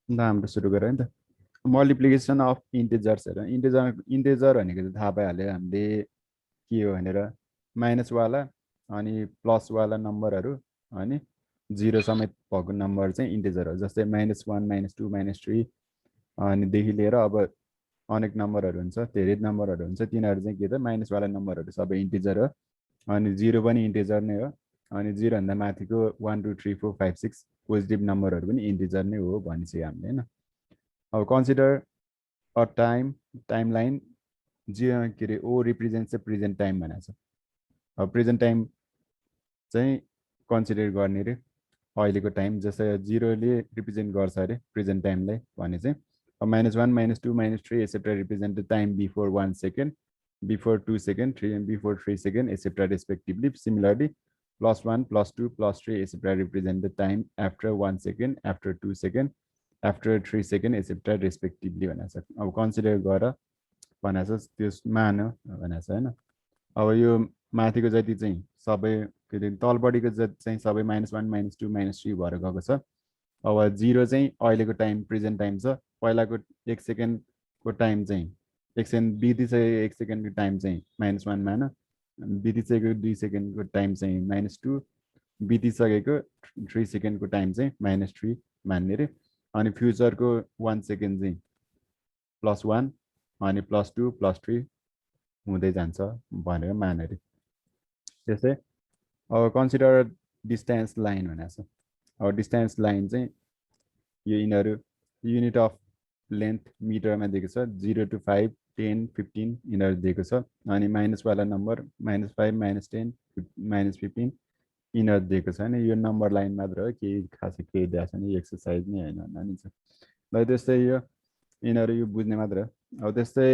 ल हाम्रो सुरु गरौँ नि त मल्टिप्लिकेसन अफ इन्टिजर्सहरू इन्टिजर भनेको चाहिँ थाहा पाइहाल्यो हामीले के हो भनेर माइनसवाला अनि प्लसवाला नम्बरहरू अनि जिरो समेत भएको नम्बर चाहिँ इन्टिजर हो जस्तै -1 -2 -3 अनिदेखि लिएर अब अनेक नम्बरहरू हुन्छ धेरै नम्बरहरू हुन्छ तिनीहरू चाहिँ के त माइनसवाला नम्बरहरू सबै इन्टिजर हो अनि जिरो पनि इन्टिजर नै हो अनि जिरोभन्दा माथिको 1 2 3 4 5 6 पोजिटिभ नम्बरहरू पनि इन्टिजर नै हो भनिसक्यो हामीले होइन अब कन्सिडर अ टाइमलाइन के अरे ओ रिप्रेजेन्ट्स द प्रेजेन्ट टाइम भनेको छ अब प्रेजेन्ट टाइम चाहिँ कन्सिडर गर्ने रे अहिलेको टाइम जस्तै जिरोले रिप्रेजेन्ट गर्छ अरे प्रेजेन्ट टाइमलाई भने चाहिँ -1 -2 -3 etcetera represent the time before 1 second before 2 second before 3 second etcetera respectively similarly +1 +2 +3 etcetera represent the time after 1 second after 2 second after 3 second etcetera respectively भनेको छ अब कन्सिडर गर भनेको छ त्यस मान भनेको छ होइन अब यो माथिको जति चाहिँ सबै के अरे तलपट्टिको जति चाहिँ सबै -1 -2 -3 भएर गएको छ अब जिरो चाहिँ अहिलेको टाइम प्रेजेन्ट टाइम छ पहिलाको 1 सेकेन्डको टाइम चाहिँ 1 सेकेन्ड बितिसकेको 1 सेकेन्डको टाइम चाहिँ -1 मान बितिसकेको 2 सेकेन्डको टाइम चाहिँ -2 बितिसकेको 3 सेकेन्डको टाइम चाहिँ -3 मान्ने रे अनि फ्युचरको 1 सेकेन्ड चाहिँ +1 अनि +2 +3 हुँदै जान्छ भनेर माने रे त्यस्तै अब कन्सिडर डिस्टेन्स लाइन भनेको छ अब डिस्टेन्स लाइन चाहिँ यो यिनीहरू युनिट अफ लेन्थ मिटरमा दिएको छ 0 to 5 10 15 यिनीहरू दिएको छ अनि माइनसवाला नम्बर -5 -10 -15 यिनीहरू दिएको छ होइन यो नम्बर लाइन मात्र हो केही खासै केही दिएको छैन एक्सर्साइज नै होइन भन्दा नि छ ल त्यस्तै यो यिनीहरू यो बुझ्ने मात्र अब त्यस्तै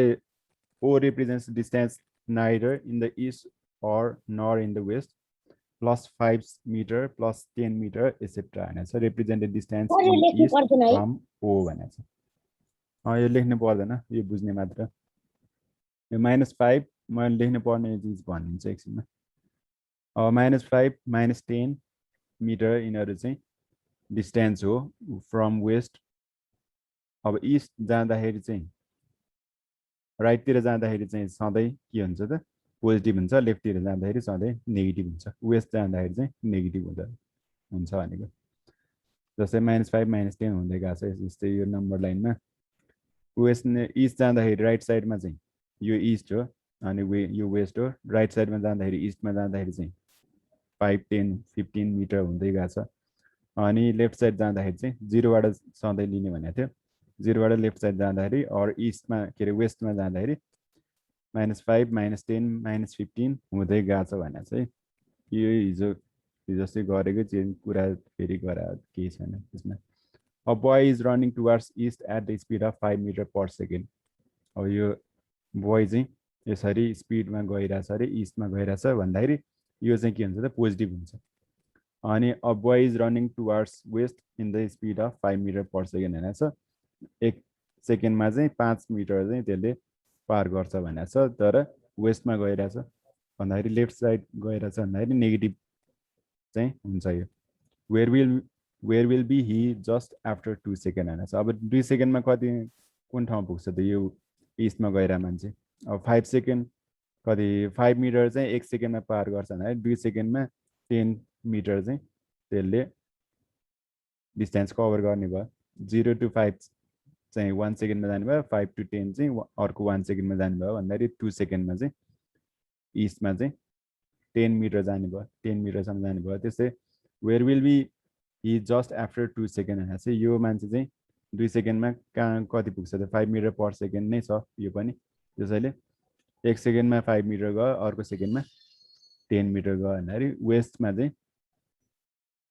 O represents distance neither in the east or nor in the west +5 meter +10 meter etc भनेको छ represented distance in east from O भनेको छ यो लेख्नु पर्दैन यो बुझ्ने मात्र यो -5 मैले लेख्नु पर्ने चिज भनिदिन्छु एकछिनमा अब -5 -10 मिटर यिनीहरू चाहिँ डिस्टेन्स हो फ्रम वेस्ट अब इस्ट जाँदाखेरि चाहिँ राइटतिर जाँदाखेरि चाहिँ सधैँ के हुन्छ त पोजिटिभ हुन्छ लेफ्टतिर जाँदाखेरि सधैँ नेगेटिभ हुन्छ वेस्ट जाँदाखेरि चाहिँ नेगेटिभ हुन्छ भनेको जस्तै -5 -10 हुँदै गएको छ जस्तै यो नम्बर लाइनमा वेस्ट इस्ट जाँदाखेरि राइट साइडमा चाहिँ यो इस्ट हो अनि यो वेस्ट हो राइट साइडमा जाँदाखेरि इस्टमा जाँदाखेरि चाहिँ 5 10 15 मिटर हुँदै गएको छ अनि लेफ्ट साइड जाँदाखेरि चाहिँ 0बाट सधैँ लिने भनेको थियो 0बाट लेफ्ट साइड जाँदाखेरि अरू इस्टमा के अरे वेस्टमा जाँदाखेरि -5 -10 -15 हुँदै गएको छ भने चाहिँ यो हिजो जस्तै गरेको चेन्ज कुरा फेरि गरा केही छैन त्यसमा a boy is running towards east at the speed of 5 metre per second अब यो बोय चाहिँ यसरी स्पिडमा गइरहेछ अरे इस्टमा गइरहेछ भन्दाखेरि यो चाहिँ के हुन्छ त पोजिटिभ हुन्छ अनि a boy is running towards west in the speed of 5 metre per second भनेको छ 1 सेकेन्डमा चाहिँ 5 मिटर चाहिँ त्यसले पार गर्छ भनेको छ तर वेस्टमा गइरहेछ भन्दाखेरि लेफ्ट साइड गइरहेछ भन्दाखेरि नेगेटिभ चाहिँ हुन्छ यो where will be he just after 2 second भनेको छ अब 2 सेकेन्डमा कति कुन ठाउँ पुग्छ त यो इस्टमा गइरहेको मान्छे अब 5 सेकेन्ड कति 5 मिटर चाहिँ 1 सेकेन्डमा पार गर्छ भन्दाखेरि 2 सेकेन्डमा 10 मिटर चाहिँ त्यसले डिस्टेन्स कभर गर्ने भयो 0 to 5 चाहिँ 1 सेकेन्डमा जानुभयो 5 to 10 चाहिँ अर्को 1 सेकेन्डमा जानुभयो भन्दाखेरि 2 सेकेन्डमा चाहिँ इस्टमा चाहिँ 10 मिटर जानुभयो 10 मिटरसम्म जानुभयो त्यस्तै where will be he just after 2 second भनेको चाहिँ यो मान्छे चाहिँ 2 सेकेन्डमा कहाँ कति पुग्छ त 5 मिटर पर सेकेन्ड नै छ यो पनि त्यसैले 1 सेकेन्डमा 5 मिटर गयो अर्को सेकेन्डमा 10 मिटर गयो भन्दाखेरि वेस्टमा चाहिँ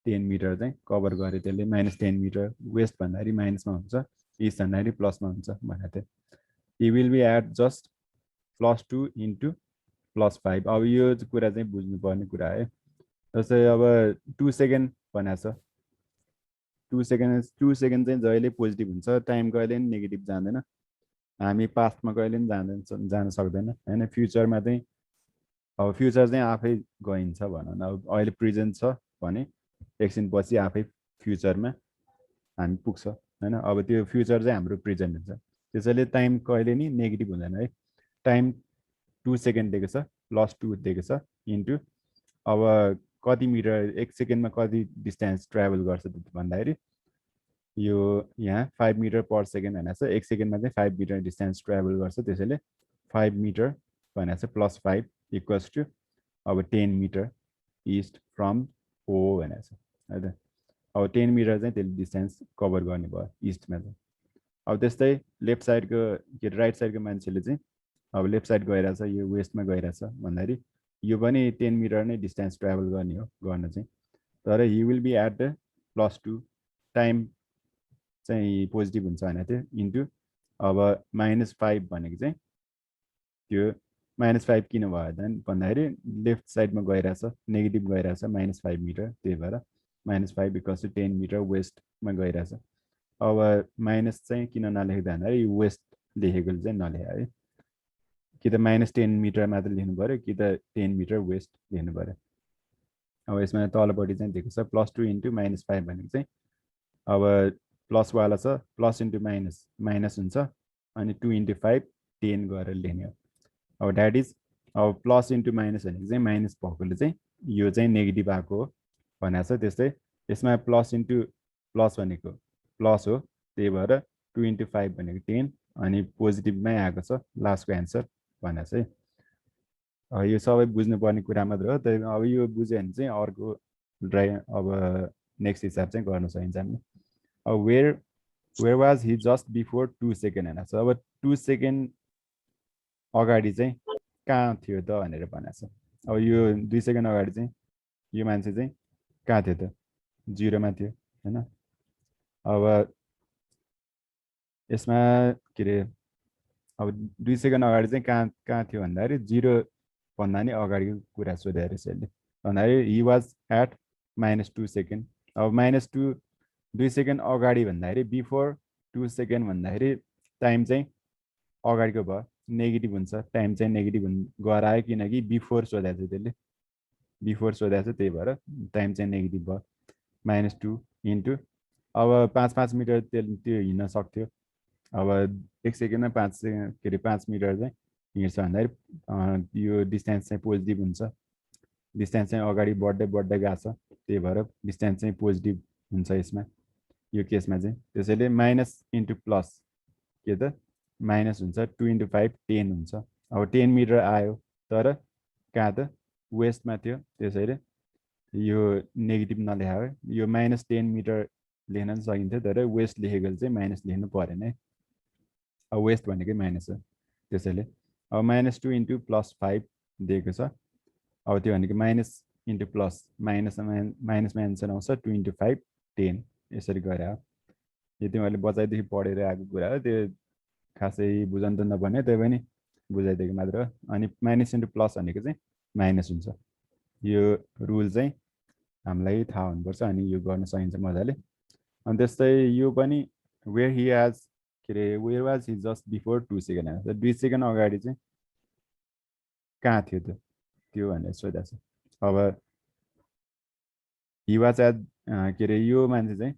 10 मिटर चाहिँ कभर गरे त्यसले -10 मिटर वेस्ट भन्दाखेरि माइनसमा हुन्छ इस्ट भन्दाखेरि प्लसमा हुन्छ भनेको थियो he will be at just +2 into +5 अब यो कुरा चाहिँ बुझ्नुपर्ने कुरा है जस्तै अब 2 सेकेन्ड भनेको छ 2 सेकेन्ड चाहिँ जहिले पोजिटिभ हुन्छ टाइम कहिले पनि नेगेटिभ जाँदैन हामी पास्टमा कहिले पनि जान सक्दैन होइन फ्युचरमा चाहिँ अब फ्युचर चाहिँ आफै गइन्छ भनौँ न अब अहिले प्रेजेन्ट छ भने एकछिन पछि आफै फ्युचरमा हामी पुग्छ हैन अब त्यो फ्युचर चाहिँ हाम्रो प्रेजेन्ट हुन्छ त्यसैले टाइम कहिले नि नेगेटिभ हुँदैन है टाइम 2 सेकेन्ड दिएको छ +2 दिएको छ इन्टु अब कति मिटर 1 सेकेन्डमा कति डिस्टेन्स ट्राभल गर्छ भन्दाखेरि यो यहाँ 5 मिटर पर सेकेन्ड भनेको छ 1 सेकेन्डमा चाहिँ 5 मिटर डिस्टेन्स ट्राभल गर्छ त्यसैले 5 मिटर भनेको छ +5 इक्वल्स टु अब 10 मिटर इस्ट फ्रम ओ भनेको छ है त अब 10 मिटर चाहिँ त्यसले डिस्टेन्स कभर गर्ने भयो इस्टमा चाहिँ अब त्यस्तै लेफ्ट साइडको के अरे राइट साइडको मान्छेले चाहिँ अब लेफ्ट साइड गइरहेछ यो वेस्टमा गइरहेछ भन्दाखेरि यो पनि 10 मिटर नै डिस्टेन्स ट्राभल गर्ने हो गर्न चाहिँ तर he will be at the +2 time चाहिँ पोजिटिभ हुन्छ भनेको थियो इन्टु अब -5 भनेको चाहिँ त्यो -5 किन भयो भन्दाखेरि लेफ्ट साइडमा गइरहेछ नेगेटिभ गइरहेछ -5 मिटर त्यही भएर -5 इक्वल्स टु 10 मिटर वेस्टमा गइरहेछ अब माइनस चाहिँ किन नलेख्दा भन्दाखेरि वेस्ट लेखेको चाहिँ नलेखे है कि त -10 मिटर मात्र लेख्नु पऱ्यो कि त 10 मिटर वेस्ट लेख्नु पऱ्यो अब यसमा तलपट्टि चाहिँ दिएको छ +2 इन्टु -5 भनेको चाहिँ अब प्लसवाला छ प्लस इन्टु माइनस माइनस हुन्छ अनि 2 इन्टु 5 10 गरेर लेख्ने हो अब द्याट इज अब प्लस इन्टु माइनस भनेको चाहिँ माइनस भएकोले चाहिँ यो चाहिँ नेगेटिभ आएको हो भनेको छ त्यस्तै यसमा प्लस इन्टु प्लस भनेको प्लस हो त्यही भएर 2 इन्टु 5 भनेको 10 अनि पोजिटिभमै आएको छ लास्टको एन्सर भनेको चाहिँ यो सबै बुझ्नुपर्ने कुरा मात्र हो त्यही अब यो बुझ्यो भने चाहिँ अर्को अब नेक्स्ट हिसाब चाहिँ गर्न सकिन्छ हामीले अब where was he just before 2 second भनेको छ अब 2 सेकेन्ड अगाडि चाहिँ कहाँ थियो त भनेर भनेको छ अब यो 2 सेकेन्ड अगाडि चाहिँ यो मान्छे चाहिँ कहाँ थियो त 0मा थियो हैन अब यसमा के अरे अब 2 सेकेन्ड अगाडि चाहिँ कहाँ थियो भन्दाखेरि 0 भन्दा नि अगाडिको कुरा सोधेको रहेछ यसले भन्दाखेरि हि वाज एट -2 सेकेन्ड अब -2 सेकेन्ड अगाडि भन्दाखेरि बिफोर 2 सेकेन्ड भन्दाखेरि टाइम चाहिँ अगाडिको भयो नेगेटिभ हुन्छ टाइम चाहिँ नेगेटिभ गरायो किनकि बिफोर सोधेको थियो त्यसले बिफोर सोधेको छ त्यही भएर टाइम चाहिँ नेगेटिभ भयो -2 इन्टु अब 5 मिटर त्यो हिँड्न सक्थ्यो अब 1 सेकेन्डमा 5 के अरे 5 मिटर चाहिँ हिँड्छ भन्दाखेरि यो डिस्टेन्स चाहिँ पोजिटिभ हुन्छ डिस्टेन्स चाहिँ अगाडि बढ्दै बढ्दै गएको छ त्यही भएर डिस्टेन्स चाहिँ पोजिटिभ हुन्छ यसमा यो केसमा चाहिँ त्यसैले माइनस इन्टु प्लस के त माइनस हुन्छ 2 इन्टु 5 10 हुन्छ अब 10 मिटर आयो तर कहाँ त वेस्टमा थियो त्यसैले यो नेगेटिभ नलेखायो यो -10 मिटर लेख्न सकिन्थ्यो तर वेस्ट लेखेको चाहिँ माइनस लेख्नु परेन है अब वेस्ट भनेकै माइनस हो त्यसैले अब -2 इन्टु +5 दिएको छ अब त्यो भनेको माइनस इन्टु प्लस माइनसमा एन्सर आउँछ 2 इन्टु 5 10 यसरी गरे हो यो तिमीहरूले बचाइदेखि पढेर आएको कुरा हो त्यो खासै बुझाउनु त नपर्ने त्यही पनि बुझाइदिएको मात्र हो अनि माइनस इन्टु प्लस भनेको चाहिँ माइनस हुन्छ यो रुल चाहिँ हामीलाई थाहा हुनुपर्छ अनि यो गर्न सकिन्छ मजाले अनि त्यस्तै यो पनि वेयर हि हेज के अरे where was he just before 2 second 2 second अगाडि चाहिँ कहाँ थियो त त्यो भनेर सोधेको छ अब हि वाज एट के अरे यो मान्छे चाहिँ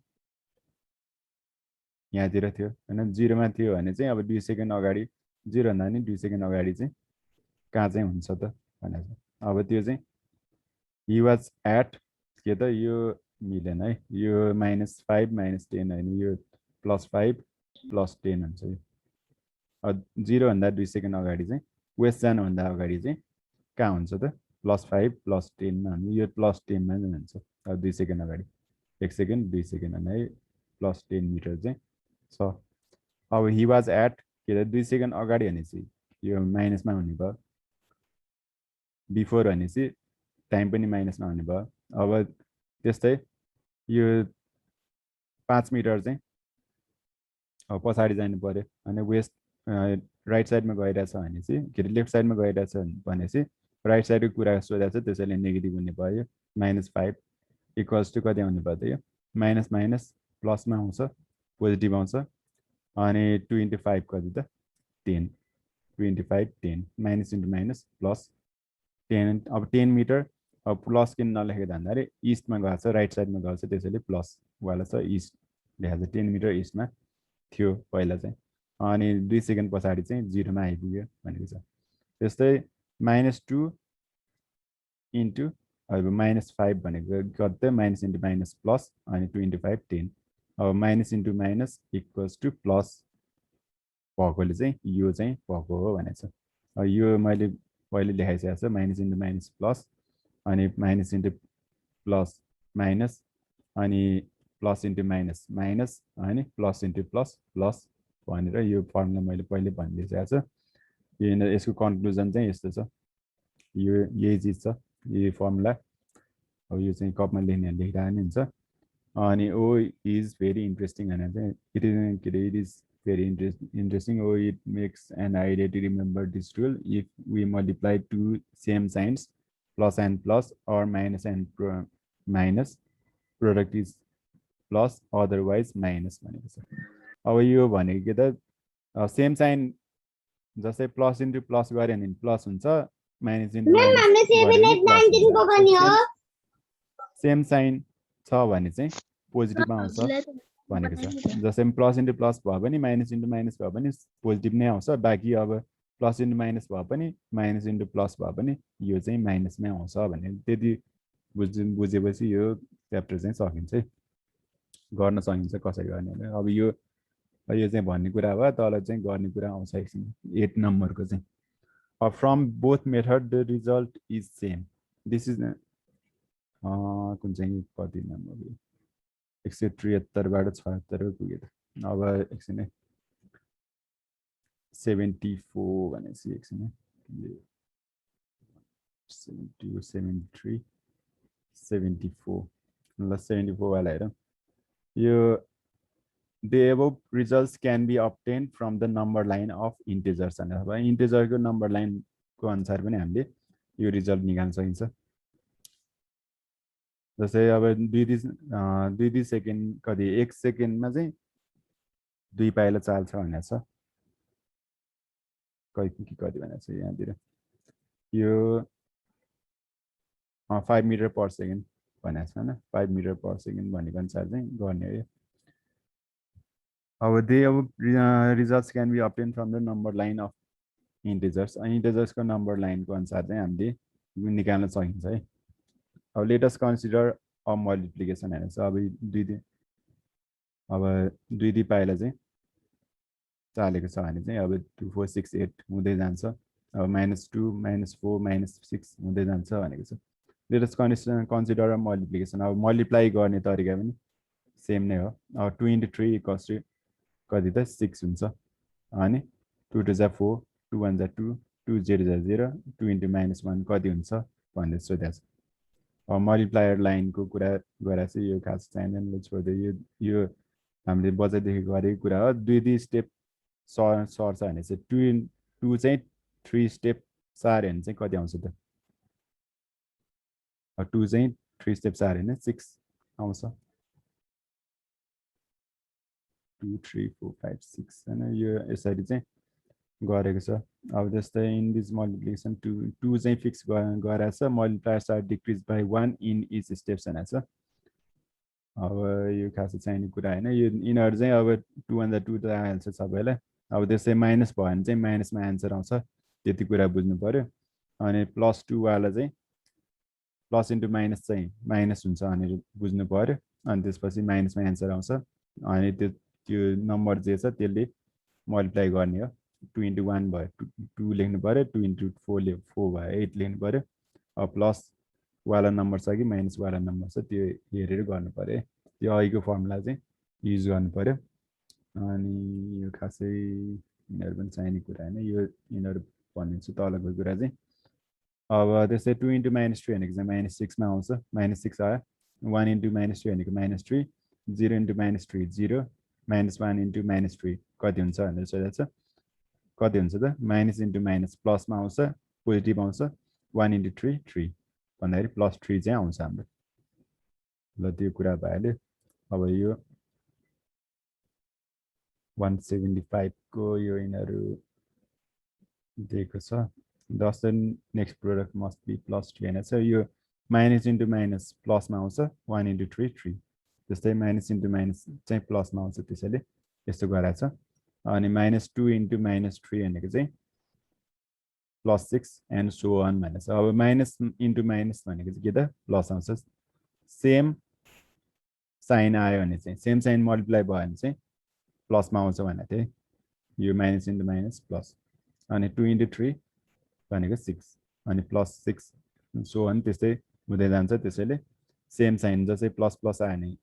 यहाँतिर थियो होइन 0मा थियो भने चाहिँ अब 2 सेकेन्ड अगाडि 0 भन्दा नि 2 सेकेन्ड अगाडि चाहिँ कहाँ चाहिँ हुन्छ त भनेर अब त्यो चाहिँ हि वाज एट के त यो मिलेन है यो -5 -10 होइन यो +5 +10 हुन्छ यो अब 0 भन्दा 2 सेकेन्ड अगाडि चाहिँ वेस्ट जानुभन्दा अगाडि चाहिँ कहाँ हुन्छ त +5 +10 मा यो +10 मा नै हुन्छ अब 2 सेकेन्ड अगाडि 1 सेकेन्ड 2 सेकेन्ड भन्दा +10 मिटर चाहिँ छ अब हि वाज एट के त 2 सेकेन्ड अगाडि भनेपछि यो माइनसमा हुने भयो बिफोर भनेपछि टाइम पनि माइनसमा हुने भयो अब त्यस्तै यो 5 मिटर चाहिँ अब पछाडि जानु पर्यो अनि वेस्ट राइट साइडमा गइरहेछ भनेपछि के अरे लेफ्ट साइडमा गइरहेछ भनेपछि राइट साइडको कुरा सोधेको छ त्यसैले नेगेटिभ हुने भयो -5 इक्वल्स टु कति आउने भयो त यो माइनस माइनस प्लसमा आउँछ पोजिटिभ आउँछ अनि 2 इन्टु 5 कति त 10 2 into 5 10 minus into minus plus 10 अब 10 मिटर अब प्लस किन नलेखेको भन्दाखेरि इस्टमा गएको छ राइट साइडमा गएको छ त्यसैले प्लस वाला छ इस्ट लेखा छ 10 मिटर इस्टमा थियो पहिला चाहिँ अनि 2 सेकेन्ड पछाडि चाहिँ 0 मा आइपुग्यो भनेको छ त्यस्तै -2 इन्टु अब -5 भनेको गर्दै माइनस इन्टु माइनस प्लस अनि 2 इन्टु 5 10 अब minus into minus equals to plus भएकोले चाहिँ यो चाहिँ भएको हो भनेको छ अब यो मैले पहिले लेखाइसकेको छु माइनस इन्टु माइनस प्लस अनि माइनस इन्टु प्लस माइनस अनि प्लस इन्टु माइनस माइनस अनि प्लस इन्टु प्लस प्लस भनेर यो फर्मुला मैले पहिले भनिदिइसकेको छु यो यसको कन्क्लुजन चाहिँ यस्तो छ यो यही चिज छ यो फर्मुला अब यो चाहिँ कपमा लेख्ने लेखिरहेको नि हुन्छ अनि ओ इज भेरी इन्ट्रेस्टिङ भनेर चाहिँ it is very interesting. Oh, it makes an idea to remember this rule. If we multiply two same signs, plus and plus or minus and minus, product is plus, otherwise minus भनेको छ अब यो भनेको त same sign जस्तै plus into plus गऱ्यो भने plus हुन्छ माइनस इन्टु सेम साइन छ भने चाहिँ पोजिटिभ आउँछ भनेको छ जस्तै प्लस इन्टु प्लस भयो भने माइनस इन्टु माइनस भयो भने पोजिटिभ नै आउँछ बाँकी अब प्लस इन्टु माइनस भयो पनि माइनस इन्टु प्लस भयो भने यो चाहिँ माइनसमै आउँछ भने त्यति बुझेपछि यो च्याप्टर चाहिँ सकिन्छ है गर्न सकिन्छ कसरी गर्ने अब यो चाहिँ भन्ने कुरा भयो तल चाहिँ गर्ने कुरा आउँछ एकछिन 8 नम्बरको चाहिँ अब from both method the result is same this is कुन चाहिँ कति नम्बर 173 बाट 76 पुग्यो अब एकछिन है 74 भनेपछि एकछिन 73 74 ल 74 वाला हेरौँ यो the above results can be obtained from the number line of integers अब इन्टिजर को नम्बर लाइन को अनुसार पनि हामीले यो रिजल्ट निकाल्न सकिन्छ जस्तै अब 2 सेकेन्ड कति 1 सेकेन्डमा चाहिँ 2 पाइला चाल्छ भनेको छ कति भनेको छ यहाँतिर यो 5 मिटर पर सेकेन्ड भनेको छ हैन 5 मिटर पर सेकेन्ड भनेको अनुसार चाहिँ गर्ने हो अब the results can be obtained from the number line of integers integers को नम्बर लाइनको अनुसार चाहिँ हामीले निकाल्न सकिन्छ है अब let us consider a multiplication हैन अब दुई पाइला चाहिँ चालेको छ भने चाहिँ अब 2 4 6 8 हुँदै जान्छ अब -2 -4 -6 हुँदै जान्छ भनेको छ let us consider a multiplication अब मल्टिप्लाई गर्ने तरिका पनि सेम नै हो अब 2 * 3 = कति त 6 हुन्छ अनि 2 * 2 = 4 2 * 1 = 2 2 0 = 0 2 * -1 कति हुन्छ भनेर सोधेको छ अब मल्टिप्लायर लाइनको कुरा गरेर चाहिँ यो खास चाहिँदैन छोड्दै यो हामीले बजारदेखि गरेको कुरा हो 2 स्टेप सर्छ भने चाहिँ 2 चाहिँ 3 स्टेप सार्यो भने चाहिँ कति आउँछ त 2 चाहिँ 3 स्टेप सार्यो भने 6 आउँछ 2 3 4 5 6 हैन यो यसरी चाहिँ गरेको छ अब जस्तै इन दिस मल्टिप्लिकेसन 2 चाहिँ फिक्स गरेको छ multipliers are decrease by 1 in each steps भनेको छ अब यो खासै चाहिने कुरा हैन यो यिनीहरु चाहिँ अब 2 भन्दा 2 त आइहाल्छ सबैलाई अब त्यसै माइनस भयो भने चाहिँ माइनसमा आन्सर आउँछ त्यति कुरा बुझ्नु पर्यो अनि +2 वाला चाहिँ प्लस इन्टु माइनस चाहिँ माइनस हुन्छ भनेर बुझ्नु पर्यो अनि त्यसपछि माइनसमा आन्सर आउँछ अनि त्यो नम्बर जे छ त्यसले मल्टिप्लाई गर्ने हो 2 * 1 भयो 2 लेख्नु पर्यो 2 * 4 4 भयो 8 लेख्नु पर्यो अब प्लस वाला नम्बर छ कि माइनस वाला नम्बर छ त्यो हेरेर गर्नु पर्यो त्यो अहिलेको फर्मुला चाहिँ युज गर्नु पर्यो अनि यो खासै यिनीहरु पनि चाहिने कुरा हैन यो यिनीहरु भनिन्छु तलको कुरा चाहिँ अब त्यसै 2 * -3 भनेको चाहिँ -6 मा आउँछ -6 आयो 1 * -2 भनेको -3 0 * -3 0 -1 * -3 कति हुन्छ भनेर सोधेको छ कति हुन्छ त माइनस इन्टु माइनस प्लसमा आउँछ पोजिटिभ आउँछ 1 * 3 3 भन्दाखेरि +3 चाहिँ आउँछ हाम्रो ल त्यो कुरा भइहाल्यो अब यो 175 को यो यिनीहरु दिएको छ thus the next product must be +3 हैन सो यो माइनस इन्टु माइनस प्लसमा आउँछ 1 * 3 3 जस्तै माइनस इन्टु माइनस चाहिँ प्लसमा आउँछ, त्यसैले यस्तो गराएको छ। अनि -2 इन्टु -3 भनेको चाहिँ +6 एन्ड सो अन भनेको छ। अब माइनस इन्टु माइनस भनेको चाहिँ के त प्लस आउँछ। सेम साइन आयो भने चाहिँ सेम साइन मल्टिप्लाई भयो भने चाहिँ प्लसमा आउँछ भनेको थिएँ। यो माइनस इन्टु माइनस प्लस। अनि 2 इन्टु 3 भनेको 6 अनि +6 सो अन त्यस्तै हुँदै जान्छ। त्यसैले सेम साइन जस्तै प्लस प्लस आयो भने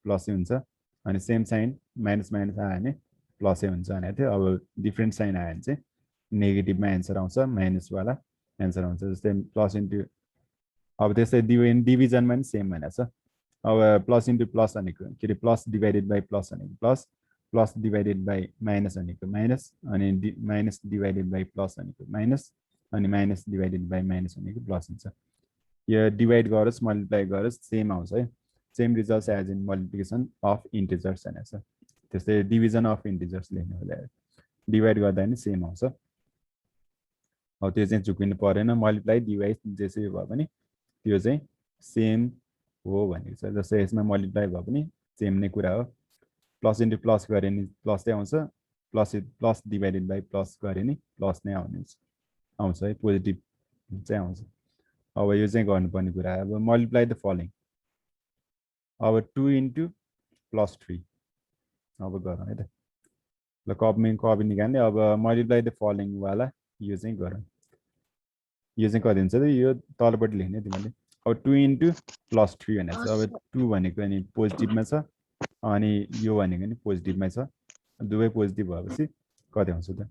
प्लसै हुन्छ, अनि सेम साइन माइनस माइनस आयो भने प्लसै हुन्छ भनेको थियो। अब डिफ्रेन्ट साइन आयो भने चाहिँ नेगेटिभमा एन्सर आउँछ, माइनसवाला एन्सर आउँछ। जस्तै प्लस इन्टु अब त्यस्तै डिभिजनमा पनि सेम भनेको छ। अब प्लस इन्टु प्लस भनेको के अरे प्लस डिभाइडेड बाई प्लस भनेको plus, plus divided by minus भनेको माइनस, अनि माइनस डिभाइडेड बाई प्लस भनेको माइनस, अनि माइनस डिभाइडेड बाई माइनस भनेको प्लस हुन्छ। यो डिभाइड गरोस् मल्टिप्लाई गरोस् सेम आउँछ है। Same results as in multiplication of integers भनेको छ। त्यस्तै डिभिजन अफ इन्टिजर्स लेख्नु होला, डिभाइड गर्दा पनि सेम आउँछ। अब त्यो चाहिँ चुकिनु परेन, मल्टिप्लाई डिभाइड जेसुकै भए पनि त्यो चाहिँ सेम हो भनेको छ। जस्तै यसमा मल्टिप्लाई भए पनि सेम नै कुरा हो। प्लस इन्टु प्लस गरे नि प्लसै आउँछ, प्लस डिभाइडेड बाई प्लस गरे नि प्लस नै आउँछ है, पोजिटिभ चाहिँ आउँछ। अब यो चाहिँ गर्नुपर्ने कुरा। अब मल्टिप्लाई द फलोइङ। अब 2 इन्टु +3 अब गरौँ है त। ल कपी निकाल्ने। अब मल्टिप्लाई द फलोइङवाला यो चाहिँ गरौँ। यो चाहिँ कति हुन्छ त, यो तलपट्टि लेख्ने तिमीले। अब 2 इन्टु +3 भनेको छ। अब 2 भनेको नि पोजिटिभमा छ, अनि यो भनेको नि पोजिटिभमै छ। दुवै पोजिटिभ भएपछि कति आउँछ त,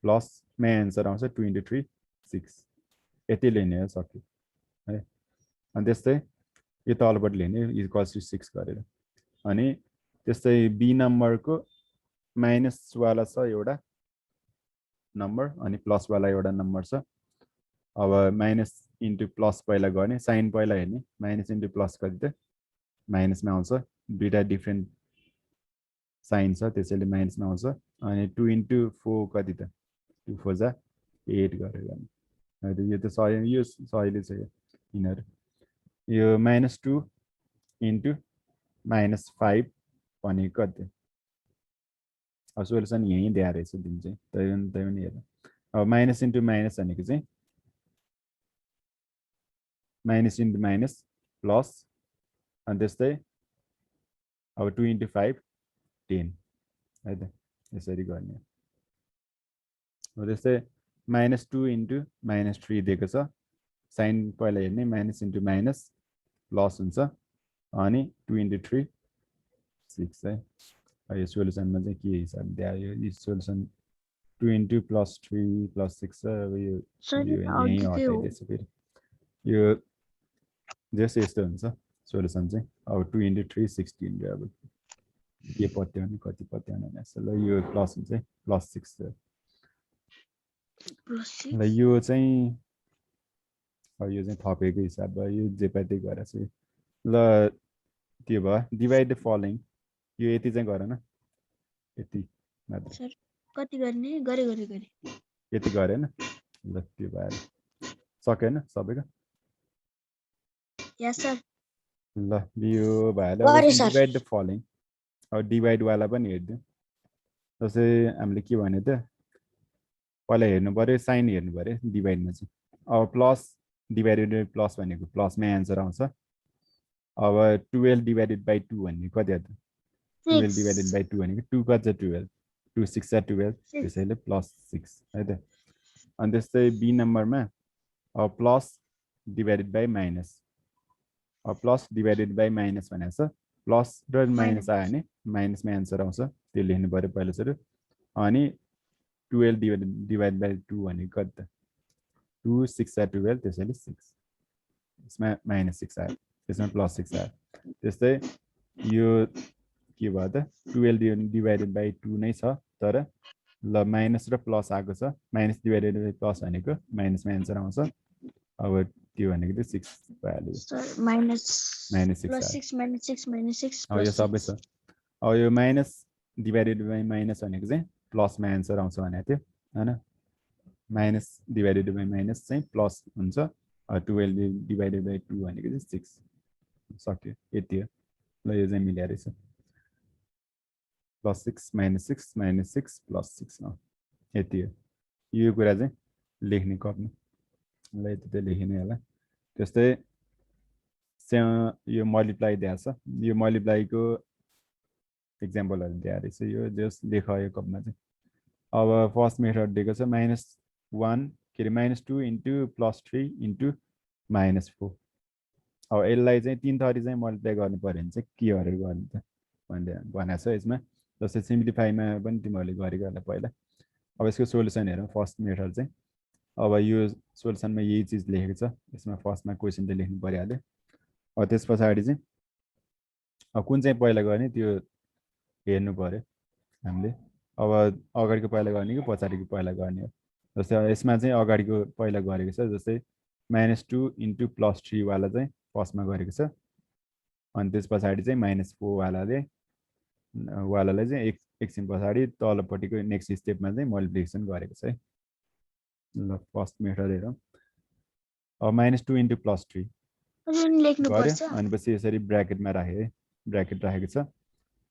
प्लसमा एन्सर आउँछ। 2 इन्टु 3 6 यति लेख्ने हो, सक्यो है। अनि त्यस्तै यो तलपट्टि लेख्ने इक्वल्स टु 6 गरेर। अनि त्यस्तै बी नम्बरको माइनसवाला छ एउटा नम्बर, अनि प्लसवाला एउटा नम्बर छ। अब माइनस इन्टु प्लस पहिला गर्ने, साइन पहिला हेर्ने। माइनस इन्टु प्लस कति त माइनसमा आउँछ, दुईवटा डिफ्रेन्ट साइन छ त्यसैले माइनसमा आउँछ। अनि 2 इन्टु 4 कति त 2 4 जा 8 गरेर गर्ने। यो त सही, यो सहीले छ यिनीहरू। यो -2 इन्टु -5 भनेको कति। अब सोल्युसन यहीँ दिएर रहेछ दिन चाहिँ, तै पनि हेर। अब माइनस इन्टु माइनस भनेको चाहिँ माइनस इन्टु माइनस प्लस, अनि त्यस्तै अब 2 इन्टु 5 10 है त, यसरी गर्ने। अब त्यस्तै -2 इन्टु -3 दिएको छ। साइन पहिला हेर्ने, माइनस इन्टु माइनस प्लस हुन्छ, अनि 2 इन्टु 3 6 है। यो सोल्युसनमा चाहिँ के हिसाबले दियो, यो सोल्युसन 2 इन्टु +3 +6 छ। अब यो यहीँ हटाइदिएछ फेरि। यो जस्तो यस्तो हुन्छ सोल्युसन चाहिँ। अब 2 इन्टु 3 16 रे। अब के पत्याउने कति पत्याउने भनेको ल यो प्लस हुन्छ है, +6 ल। यो चाहिँ अब यो चाहिँ थपेको हिसाब भयो, यो जेपाटी गरेर चाहिँ ल त्यो भयो। डिभाइड द फलोइङ, यो यति चाहिँ गर न, यति मात्र। कति गर्ने गरे यति गरेन ल, त्यो भएर सकेन सबैको। यस सर। ल यो भएर डिभाइड द फलोइङ। अब डिभाइडवाला पनि हेरिदिउँ। जस्तै हामीले के भन्यो त, पहिला हेर्नु पऱ्यो साइन हेर्नु पऱ्यो डिभाइडमा चाहिँ। अब प्लस डिभाइडेड बाई प्लस भनेको प्लसमै एन्सर आउँछ। अब 12 डिभाइडेड बाई 2 भनेको कति हो त, 12 डिभाइडेड बाई 2 भनेको 2 कति छ 12, 2 6 छ 12, त्यसैले +6 है त। अनि त्यस्तै बी नम्बरमा अब प्लस डिभाइडेड बाई माइनस। अब प्लस डिभाइडेड बाई माइनस भनेको छ, प्लस र माइनस आयो भने माइनसमा एन्सर आउँछ, त्यो लेख्नु पऱ्यो पहिला सुरु। अनि 12 डिभाइड बाई 2 भनेको कति त, 2 6 छ 12, त्यसैले 6, यसमा -6 आयो, त्यसमा +6 आयो। त्यस्तै यो के भयो त, 12 डिभाइडेड बाई 2 नै छ, तर ल माइनस र प्लस आएको छ। माइनस डिभाइडेड बाई प्लस भनेको माइनसमा एन्सर आउँछ। अब त्यो भनेको चाहिँ 6 भइहाल्यो, -6 अब यो सबै छ। अब यो माइनस डिभाइडेड बाई माइनस भनेको चाहिँ प्लसमा एन्सर आउँछ भनेको थियो होइन। माइनस डिभाइडेड बाई माइनस चाहिँ प्लस हुन्छ। 12 डिभाइडेड बाई 2 भनेको चाहिँ 6, सक्यो यति हो। ल यो चाहिँ मिल्या रहेछ +6 -6 -6 +6 यति हो यो कुरा चाहिँ लेख्ने गर्नु ल यति त लेखिने होला त्यस्तै यो मल्टिप्लाई दिएको छ यो मल्टिप्लाईको एक्जाम्पलहरु दिएको रहेछ यो जस्ट लेख यो कपमा चाहिँ अब फर्स्ट मेथड दिएको छ -1 के अरे -2 इन्टु +3 इन्टु -4 अब यसलाई चाहिँ तीन थरी चाहिँ मल्टिप्लाई गर्नु पर्यो भने चाहिँ के गरेर गर्ने त भनेको छ यसमा जस्तै सिम्प्लिफाईमा पनि तिमीहरूले गरेको होला पहिला अब यसको सोल्युसन हेरौँ फर्स्ट मेथड चाहिँ अब यो सोल्युसनमा यही चिज लेखेको छ यसमा फर्स्टमा क्वेसन त लेख्नु परिहाल्यो अब त्यस पछाडि चाहिँ अब कुन चाहिँ पहिला गर्ने त्यो हेर्नु पर्यो हामीले अब अगाडिको पहिला गर्ने कि पछाडिको पहिला गर्ने हो जस्तै यसमा चाहिँ अगाडिको पहिला गरेको छ जस्तै -2 इन्टु +3 वाला चाहिँ फर्स्टमा गरेको छ अनि त्यस पछाडि चाहिँ -4 वालालाई चाहिँ एकछिन पछाडि तलपट्टिको नेक्स्ट स्टेपमा चाहिँ मल्टिप्लिकेसन गरेको छ है ल फर्स्ट मेथड हेरौँ अब -2 इन्टु +3 गऱ्यो अनि पछि यसरी ब्र्याकेटमा राखेँ है ब्र्याकेट राखेको छ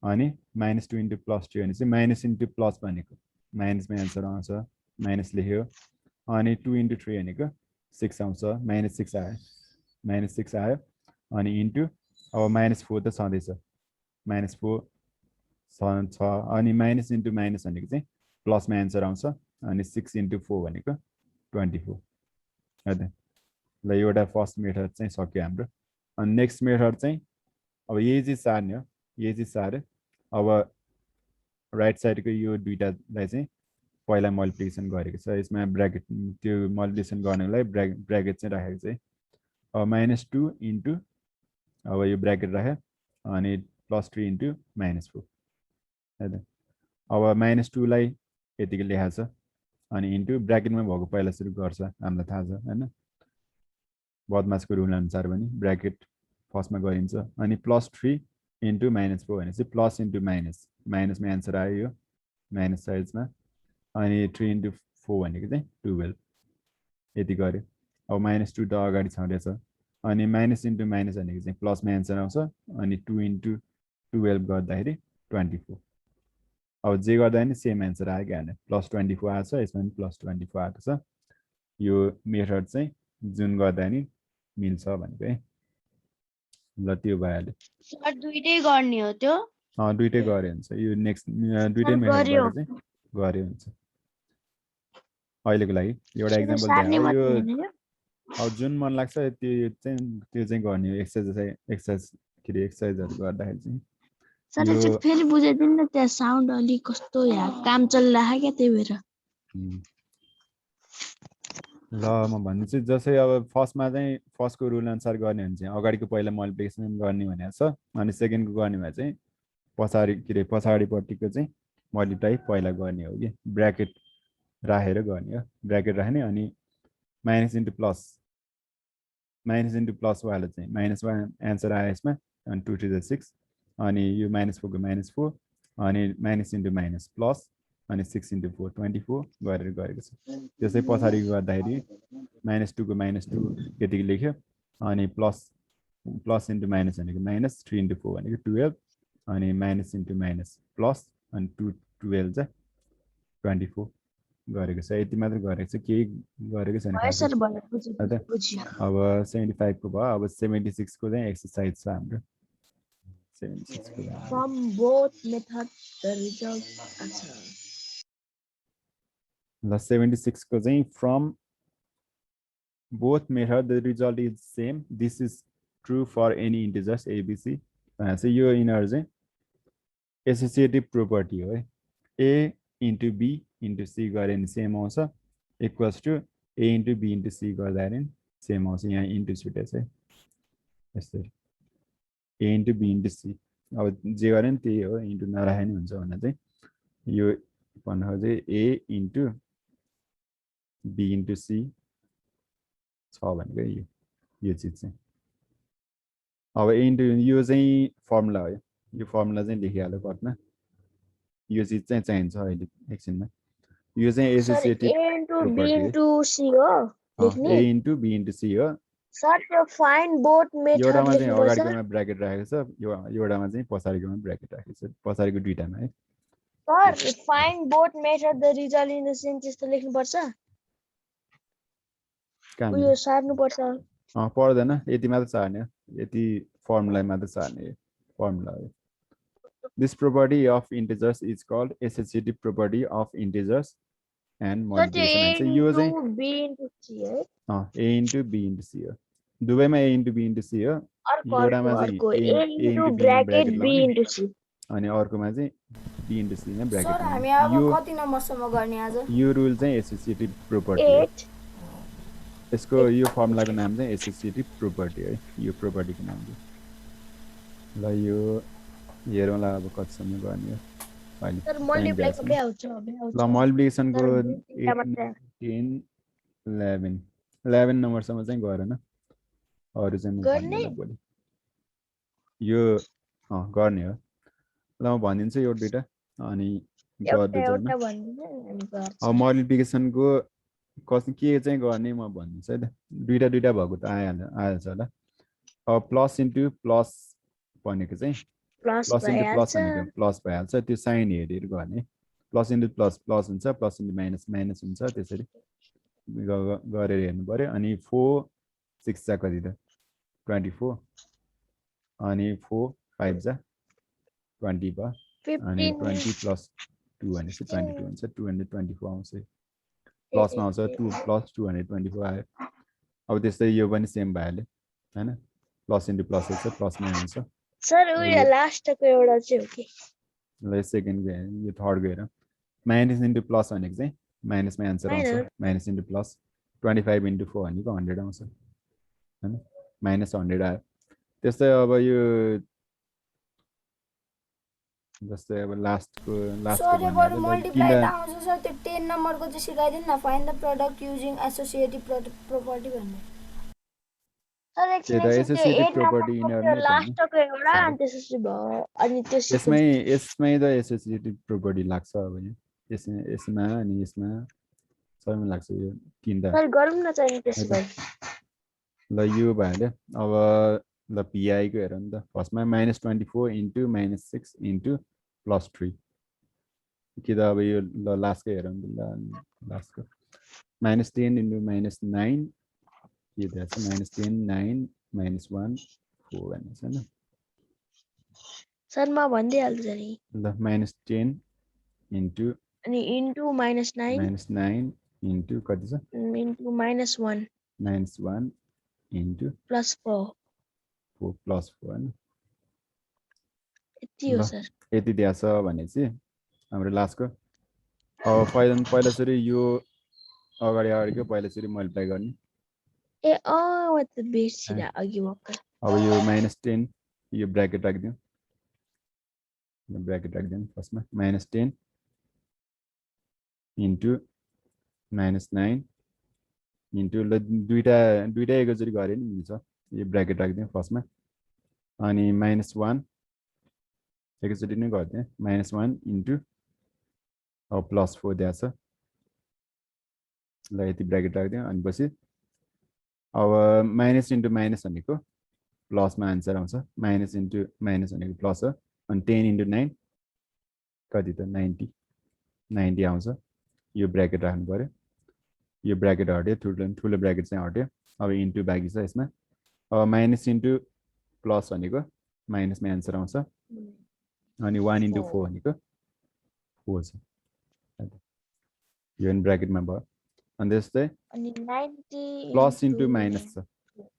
अनि -2 इन्टु +3 भने चाहिँ माइनस इन्टु प्लस भनेको माइनसमा एन्सर आउँछ माइनस लेख्यो अनि 2 इन्टु 3 भनेको 6 आउँछ -6 आयो -6 आयो अनि इन्टु अब -4 त छँदैछ -4 छ अनि माइनस इन्टु माइनस भनेको चाहिँ प्लसमा एन्सर आउँछ अनि 6 इन्टु 4 भनेको 24 है त ल एउटा फर्स्ट मेथड चाहिँ सक्यो हाम्रो अनि नेक्स्ट मेथड चाहिँ अब यही चिज सार्ने हो यही चिज सार्यो अब राइट साइडको यो दुईटालाई चाहिँ पहिला मल्टिप्लिकेसन गरेको छ यसमा ब्र्याकेट त्यो मल्टिप्लिकेसन गर्नलाई ब्र्याकेट चाहिँ राखेको चाहिँ अब -2 इन्टु अब यो ब्र्याकेट राख्यो अनि +3 इन्टु -4 है त अब -2 लाई यतिको लेखाएको छ अनि इन्टु ब्र्याकेटमा भएको पहिला सुरु गर्छ हामीलाई थाहा छ हैन बदमासको रुल अनुसार पनि ब्र्याकेट फर्स्टमा गरिन्छ अनि +3 इन्टु -4 भनेपछि प्लस इन्टु माइनस माइनसमा एन्सर आयो यो माइनस साइड्समा अनि 3 इन्टु 4 भनेको चाहिँ 12 यति गर्यो अब -2 त अगाडि छँदैछ अनि माइनस इन्टु माइनस भनेको चाहिँ प्लसमा एन्सर आउँछ अनि 2 इन्टु 12 गर्दाखेरि 24 अब जे गर्दा पनि सेम एन्सर आयो क्या +24 आएको छ यसमा पनि +24 आएको छ यो मेथड चाहिँ जुन गर्दा नि मिल्छ भनेको है ल त्यो भइहाल्यो सर दुईटै गर्ने हो त्यो दुईटै गरे हुन्छ यो नेक्स्ट दुईटै मेथडबाट चाहिँ गरे हुन्छ अहिलेको लागि एउटा एक्जाम्पल दिए यो अब जुन मन लाग्छ त्यो चाहिँ गर्ने हो एक्सर्साइज के अरे एक्सर्साइजहरू गर्दाखेरि चाहिँ सर एकचोटि फेरि बुझाइदिनु न त्यहाँ साउन्ड अलि कस्तो यहाँ काम चलिरहेको क्या त्यही भएर ल म भन्छु जस्तै अब फर्स्टमा चाहिँ फर्स्टको रुल अनुसार गर्ने भने चाहिँ अगाडिको पहिला मल्टिप्लिकेसन गर्ने भनेको छ अनि सेकेन्डको गर्ने भने चाहिँ पछाडि के अरे पछाडिपट्टिको चाहिँ मल्टिप्लाई पहिला गर्ने हो कि ब्र्याकेट राखेर गर्ने हो ब्र्याकेट राख्ने अनि माइनस इन्टु प्लस वाला चाहिँ माइनसमा एन्सर आयो यसमा अनि 2 to the 6 अनि यो -4 को -4 अनि माइनस इन्टु माइनस प्लस अनि 6 इन्टु 4 24 गरेर गरेको छ त्यसै पछाडि गर्दाखेरि -2 को -2 यतिको लेख्यो अनि प्लस इन्टु माइनस भनेको -3 इन्टु 4 भनेको 12 अनि माइनस इन्टु माइनस प्लस अनि 2 12 चाहिँ 24 गरेको छ यति मात्र गरेको छ केही गरेको छैन अब 75 को भयो अब 76 को चाहिँ एक्सरसाइज छ हाम्रो 76 को from both method the result अच्छा ल 76 को चाहिँ from both method the result is same this is true for any integers abc चाहिँ यो यिनीहरु चाहिँ एसोसिएटिभ प्रोपर्टी हो है a into b into c गरे नि सेम आउँछ equals to a into b into c गर्दाखेरि नि सेम आउँछ यहाँ इन्टु छुटेछ है यसरी a into b into c अब जे गरे नि त्यही हो इन्टु नराखे नि हुन्छ भने चाहिँ यो भन्नु चाहिँ a into b into c छ भनेको यो चीज चाहिँ अब इन्टु यो चाहिँ फर्मुला हो यो फर्मुला चाहिँ लेखिहाल्यो पटना यो चीज चाहिँ चाहिन्छ अहिले एकछिनमा यो चाहिँ associative a into b into c हो लेख्ने a into b into c हो सर त्यो फाइन बोथ मेथड एउटामा चाहिँ लेख्नुपर्छ अगाडिकोमा ब्र्याकेट राखेको छ एउटामा चाहिँ पछाडिकोमा ब्र्याकेट राखेको छ पछाडिको दुईटामा है sir fine both method the result in the same त्यस्तो लेख्नुपर्छ कहाँनिर उयो सार्नुपर्छ पर्दैन यति मात्र सार्ने हो यति फर्मुला मात्र सार्ने हो फर्मुला हो this property of integers is called associative property of integers and sir त्यो मल्टिप्लिकेसन A यो चाहिँ into B into C है A into B into C हो दुवैमा A into B into C हो एउटामा चाहिँ अर्को ए A इन्टु into बीमा bracket ब्र्याकेट B लाउने into C अनि अर्कोमा चाहिँ बी इन्टु सीमा ब्र्याकेट सर हामी लाउने अब कति नम्बरसम्म गर्ने आज यो रुल चाहिँ एसोसिएटिभ प्रोपर्टी हो 8 यसको यो फर्मुलाको नाम चाहिँ एसोसिएटिभ प्रोपर्टी है यो प्रोपर्टीको नाम चाहिँ ल यो हेरौँला अब कतिसम्म गर्ने हो अहिले सर time मल्टिप्लाई भ्याएछ। कबै आउँछ ल मल्टिप्लिकेसनको तर दुईटा मात्रै आयो। 8 10 11 नम्बरसम्म चाहिँ गरेन अरू चाहिँ म गर्ने? भन्दिनँ भोलि यो गर्ने हो ल म भनिदिन्छु यो दुइटा अनि गर्दै जाउँ न एउटा भन्दिनँ अनि गर्छ अब मल्टिप्लिकेसनको के चाहिँ गर्ने म भनिदिन्छु है त दुइटा भएको त आइहाल्छ होला अब प्लस इन्टु प्लस भनेको चाहिँ प्लस प्लस इन्टु प्लस भइहाल्छ भनेको प्लस भइहाल्छ त्यो साइन हेरेर गर्ने प्लस इन्टु प्लस प्लस हुन्छ प्लस इन्टु माइनस माइनस हुन्छ त्यसरी गरेर हेर्नु पर्यो अनि 4 6 जा कति त 24 अनि 4 5 जा 20 भयो अनि 20 प्लस 2 भनेपछि 22 हुन्छ 224 आउँछ प्लसमा आउँछ 2 प्लस 224 आयो अब त्यस्तै यो पनि सेम भइहाल्यो हैन प्लस इन्टु प्लस छ प्लसमै आउँछ सर उयो लास्टको एउटा चाहिँ हो कि ल सेकेन्डको यो थर्डको हेरौँ माइनस इन्टु प्लस भनेको चाहिँ माइनसमै एन्सर आउँछ माइनस इन्टु प्लस 25 इन्टु 4 भनेको 100 आउँछ हैन माइनस 100 आयो त्यस्तै अब यो जस्तै अब लास्टको सर यो बरु मल्टिप्लाई त आउँछ सर त्यो 10 नम्बरको चाहिँ सिकाइदिनु न find the product using associative property भन्ने सर एसोसिएटिभ प्रोपर्टी यिनीहरुमै छ नि लास्टको एउटा अनि त्यसपछि भयो अनि त्यो यसमै त एसोसिएटिभ प्रोपर्टी लाग्छ अब यसमा अनि यसमा सबैमा लाग्छ यो तीनटा सर गरौँ न चाहिँ त्यसो भए ल यो भइहाल्यो अब ल पीआई को हेरौँ नि त फर्स्टमा -24 इन्टु -6 इन्टु +3 कि त अब यो ल लास्टको हेरौँ नि ल लास्टको -10 इन्टु -9 के दिएको छ -10 9 -1 4 भनेको छ हैन सर म भनिदिइहाल्छु नि ल -10 इन्टु अनि इन्टु -9 -9 इन्टु कति छ इन्टु -1 -1 इन्टु +4 4 +4 हैन यति हो सर यति दिएको छ भनेपछि हाम्रो लास्टको अब पहिला सुरु यो अगाडिको पहिला सुरु मल्टिप्लाई गर्ने ए म त बिर्सिन अघि भर्खर अब यो -10 यो ब्र्याकेट राखिदिउँ फर्स्टमा -10 इन्टु -9 इन्टु ल दुईटा एकैचोटि गरे नि हुन्छ यो ब्र्याकेट राखिदिउँ फर्स्टमा अनि -1 एकैचोटि नै गरिदिएँ -1 इन्टु अब +4 दिएको छ ल यति ब्र्याकेट राखिदिउँ अनि पछि अब माइनस इन्टु माइनस भनेको प्लसमा आन्सर आउँछ माइनस इन्टु माइनस भनेको प्लस हो अनि 10 इन्टु 9 कति त 90 आउँछ यो ब्र्याकेट राख्नु पर्यो यो ब्र्याकेट हट्यो ठुलो ब्र्याकेट चाहिँ हट्यो अब इन्टु बाँकी छ यसमा अब माइनस इन्टु प्लस भनेको माइनसमा एन्सर आउँछ अनि 1 इन्टु 4 भनेको 4 छ यो ब्र्याकेटमा भयो अनि त्यस्तै प्लस इन्टु माइनस छ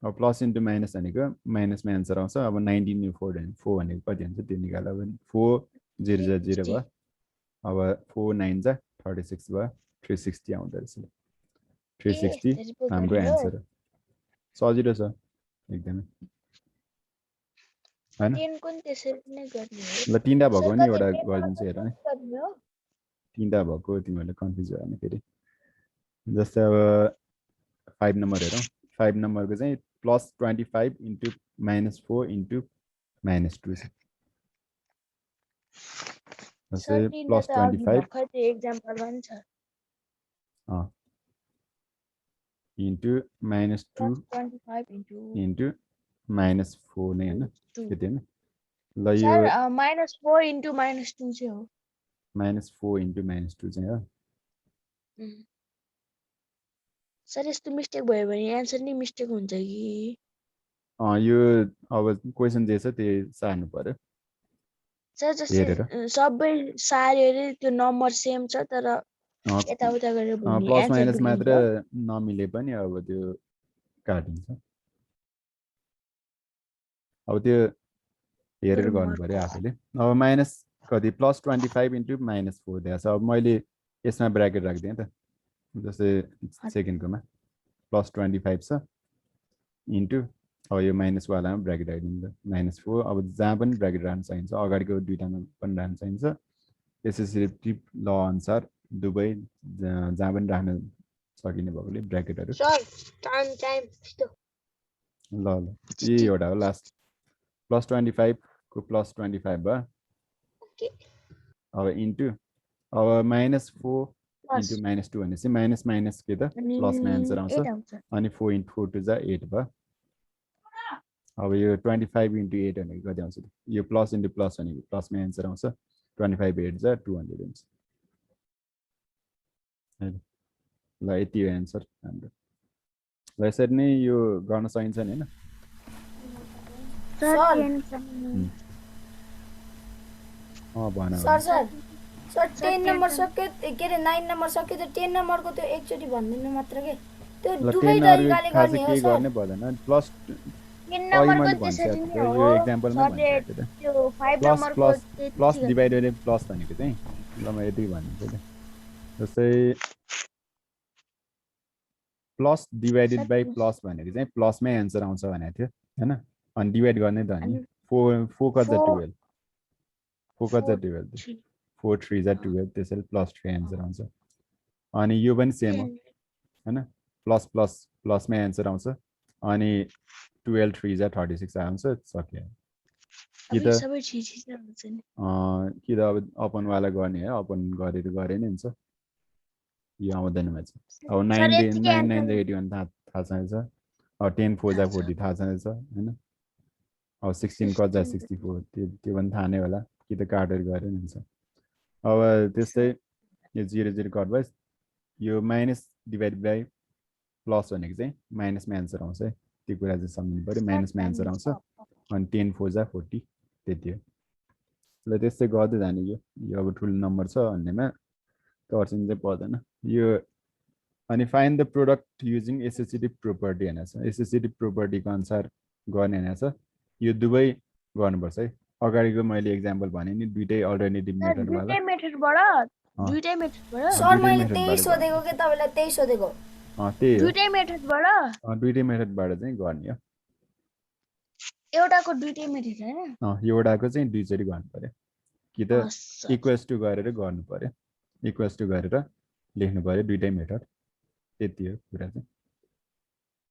अब प्लस इन्टु माइनस भनेको माइनसमा एन्सर आउँछ अब 19 इन्टु 4 भनेको कति हुन्छ त्यो निकाल अब 4 0 जा 0 भयो अब 4 9 जा 36 भयो 360 आउँदो रहेछ 360 हाम्रो एन्सर हो सजिलो छ एकदमै हैन ल तीनटा भएको नि एउटा गरिदिन्छु हेर है तीनटा भएको तिमीहरुले कन्फ्युज भयो भने फेरि जस्तै अब 5 नम्बर हेरौँ 5 नम्बरको चाहिँ +25 इन्टु -4 इन्टु -2 छ जस्तै +25 एक्जाम्पल पनि छ इन्टु -2 25 into इन्टु -4 नै हैन 2 त्यति हैन ल यो सर -4 into -2 चाहिँ हो -4 इन्टु -2 चाहिँ हो सर यस्तो मिस्टेक भयो भने एन्सर नै मिस्टेक हुन्छ कि यो अब क्वेसन जे छ त्यही सार्नु पर्यो सर जस्तै हेरेर सबै सार्यो त्यो नम्बर सेम छ तर यताउता गरेर भन्ने प्लस एन्सर माइनस बिग्रिन्छ मात्र नमिले पनि अब त्यो काटिन्छ अब त्यो हेरेर गर्नु पर्यो आफैले अब माइनस कति +25 इन्टु -4 दिएको छ अब मैले यसमा ब्र्याकेट राखिदिएँ त जस्तै सेकेन्डकोमा +25 छ इन्टु अब यो माइनस वालामा ब्र्याकेट राखिदिनु त -4 अब जहाँ पनि ब्र्याकेट राख्न सकिन्छ अगाडिको दुईटामा पनि राख्न सकिन्छ एसोसिएटिभ ल अनुसार दुवै जहाँ पनि राख्न सकिने भएकोले ब्र्याकेटहरू ल ल यही एउटा हो लास्ट +25 को +25 भयो अब इन्टु अब -4 इन्टु -2 भनेपछि माइनस माइनस के त प्लसमा एन्सर आउँछ अनि 4 इन्टु 4 2 जा 8 भयो अब यो 25 इन्टु 8 भनेको कति आउँछ यो प्लस इन्टु प्लस भनेको प्लसमा एन्सर आउँछ 25 8 जा 200 हुन्छ ल यति हो एन्सर हाम्रो ल यसरी नै यो गर्न सकिन्छ नि हैन भन सर 10 नम्बर सक्यो के अरे 9 नम्बर सक्यो त 10 नम्बरको त्यो एकचोटी भन्दिनु मात्र के त्यो दुवै तरिकाले गर्ने हो सर गर्ने पर्दैन प्लस 10 नम्बरको त्यसरी नै हो यो एक्जाम्पलमा भनिरहेको थिएँ त्यो 5 नम्बरको प्लस डिभाइडेड प्लस भनेको चाहिँ ल म यति भनिदिन्छु नि जस्तै प्लस डिभाइडेड बाइ प्लस भनेको चाहिँ प्लसमै एन्सर आउँछ भनेको थियो हैन अनि डिभाइड गर्ने त नि 4 कजा 12 4 कजा 12 4 3 जा 12 त्यसैले +3 एन्सर आउँछ अनि यो पनि सेम हो हैन प्लस प्लस प्लसमै एन्सर आउँछ अनि 12 3 जा 36 आउँछ सक्यो कि त अब अपन वाला गर्ने है अपन गरेर गरे नि हुन्छ यो आउँदैन अब 9 9 जा 81 थाहा छैन अब 10 4 जा 40 थाहा छैन हैन अब 16 कज जा 64 त्यो पनि थाहा नै होला कि त काटेर गरे नि हुन्छ अब त्यस्तै यो 0 0 कट भयो यो माइनस डिभाइड बाइ प्लस भनेको चाहिँ माइनसमा एन्सर आउँछ है त्यो कुरा चाहिँ सम्झिनु पर्यो माइनसमा एन्सर आउँछ अनि 10 4 जा 40 त्यति हो ल त्यस्तै गर्दै जाने यो अब ठुलो नम्बर छ भन्नेमा तर्सिनु चाहिँ पर्दैन यो अनि find the product using associative property हैन छ एसोसिएटिभ प्रोपर्टीको अनुसार गर्ने हैन छ यो दुवै गर्नुपर्छ है अगाडिको मैले एक्जाम्पल भने नि दुईटै अल्टरनेटिभ मेथडबाट सर मैले त्यही सोधेको के तपाईलाई त्यही सोधेको त्यही हो दुईटै मेथडबाट चाहिँ गर्ने हो एउटाको दुईटै मेथड हैन एउटाको चाहिँ दुईचोटि गर्नु पर्यो कि त इक्वल्स टु गरेर गर्नु पर्यो इक्वल्स टु गरेर लेख्नु पर्यो दुईटै मेथड त्यति हो कुरा चाहिँ